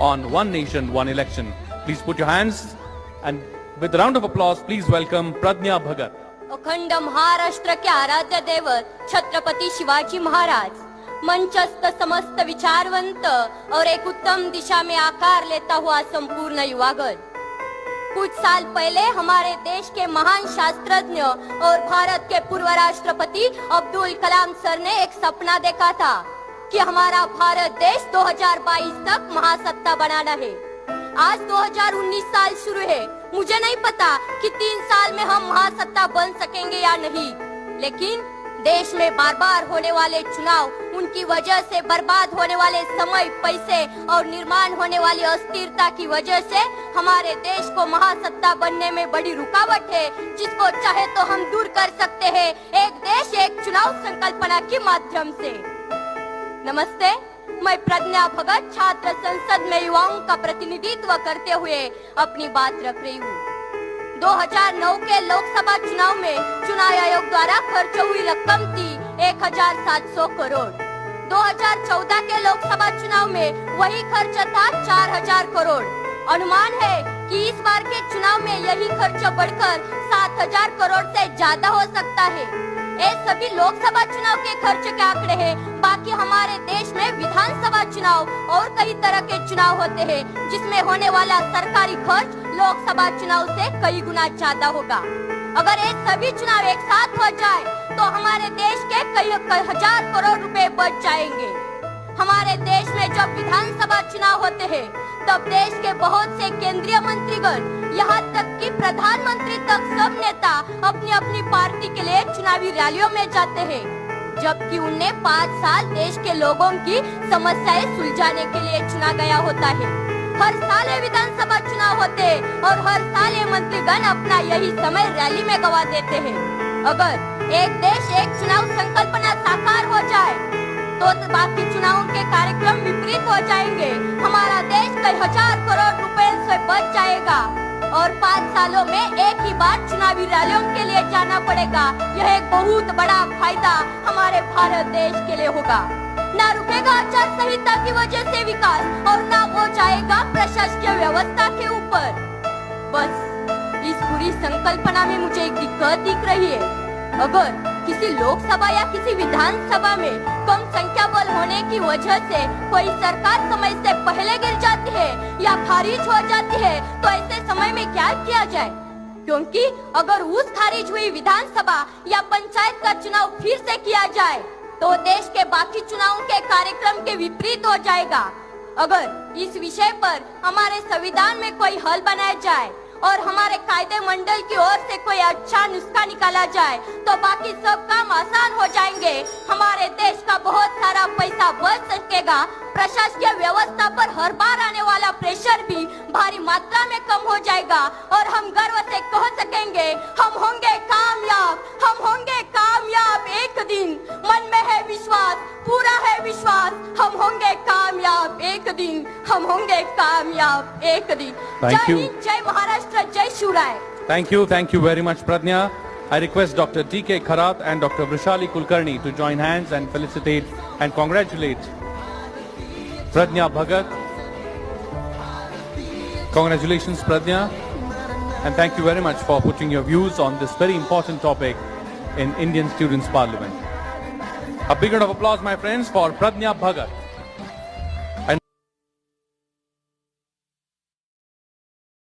on One Nation, One Election. Please put your hands and with a round of applause, please welcome Pradnya Bhagat. अखंड महाराष्ट्र के आराध्य दैवत छत्रपति शिवाजी महाराज, मंचस्थ समस्त विचारवंत और एक उत्तम दिशा में आकार लेता हुआ संपूर्ण युवागण। कुछ साल पहले हमारे देश के महान शास्त्रज्ञ और भारत के पूर्व राष्ट्रपति अब्दुल कलाम सर ने एक सपना देखा था कि हमारा भारत देश 2022 तक महासत्ता बनाना है। आज 2019 साल शुरू है। मुझे नहीं पता कि 3 साल में हम महासत्ता बन सकेंगे या नहीं, लेकिन देश में बार बार होने वाले चुनाव, उनकी वजह से बर्बाद होने वाले समय, पैसे और निर्माण होने वाली अस्थिरता की वजह से हमारे देश को महासत्ता बनने में बड़ी रुकावट है, जिसको चाहे तो हम दूर कर सकते हैं एक देश एक चुनाव संकल्पना के माध्यम से। नमस्ते, मैं प्रज्ञा भगत छात्र संसद में युवाओं का प्रतिनिधित्व करते हुए अपनी बात रख रही हूँ। 2009 के लोकसभा चुनाव में चुनाव आयोग द्वारा खर्च हुई रकम थी 1700 करोड़। 2014 के लोकसभा चुनाव में वही खर्च था 4000 करोड़। अनुमान है कि इस बार के चुनाव में यही खर्च बढ़कर 7000 करोड़ से ज्यादा हो सकता है। ये सभी लोकसभा चुनाव के खर्च के आंकड़े हैं। बाकी हमारे देश में विधानसभा चुनाव और कई तरह के चुनाव होते हैं, जिसमें होने वाला सरकारी खर्च लोकसभा चुनाव से कई गुना ज्यादा होगा। अगर ये सभी चुनाव एक साथ हो जाए तो हमारे देश के कई हजार करोड़ रुपए बच जाएंगे। हमारे देश में जब विधानसभा चुनाव होते हैं तब देश के बहुत से केंद्रीय मंत्रीगण, यहाँ तक कि प्रधानमंत्री तक सब नेता अपनी अपनी पार्टी के लिए चुनावी रैलियों में जाते हैं, जबकि उन्हें 5 साल देश के लोगों की समस्याएं सुलझाने के लिए चुना गया होता है। हर साल ये विधानसभा चुनाव होते और हर साल ये मंत्रीगण अपना यही समय रैली में गवा देते हैं। अगर एक देश एक चुनाव संकल्पना साकार हो जाए तो बाकी चुनावों के कार्यक्रम विपरीत हो जाएंगे। हमारा देश कई हजार करोड़ रुपए से बच जाएगा और 5 सालों में एक ही बार चुनावी रैलियों के लिए जाना पड़ेगा। यह एक बहुत बड़ा फायदा हमारे भारत देश के लिए होगा। ना रुकेगा आचार संहिता की वजह से विकास और ना हो जाएगा प्रशासकीय व्यवस्था के ऊपर। बस इस पूरी संकल्पना में मुझे एक दिक्कत दिख रही है। अगर किसी लोकसभा या किसी विधानसभा में कम संख्या बल होने की वजह से कोई सरकार समय से पहले गिर जाती है या खारिज हो जाती है तो ऐसे समय में क्या किया जाए? क्योंकि अगर उस खारिज हुई विधानसभा या पंचायत का चुनाव फिर से किया जाए तो देश के बाकी चुनावों के कार्यक्रम के विपरीत हो जाएगा। अगर इस विषय पर हमारे संविधान में कोई हल बनाया जाए और हमारे कायदे मंडल की ओर से कोई अच्छा नुस्खा निकाला जाए तो बाकी सब काम आसान हो जाएंगे। हमारे देश का बहुत सारा पैसा बच सकेगा। प्रशासकीय व्यवस्था पर हर बार आने वाला प्रेशर भी भारी मात्रा में कम हो जाएगा और हम गर्व से कह सकेंगे, हम होंगे कामयाब, हम होंगे कामयाब एक दिन। मन में है विश्वास, पूरा है विश्वास, हम होंगे कामयाब एक दिन, हम होंगे कामयाब एक दिन। जय हिंद, जय महाराष्ट्र, जय Shivrai. Thank you very much, Pradnya. I request Dr. D.K. Kharath and Dr. Vrishali Kulkarni to join hands and felicitate and congratulate Pradnya Bhagat. Congratulations, Pradnya, and thank you very much for putting your views on this very important topic in Indian Students' Parliament. A big round of applause, my friends, for Pradnya Bhagat.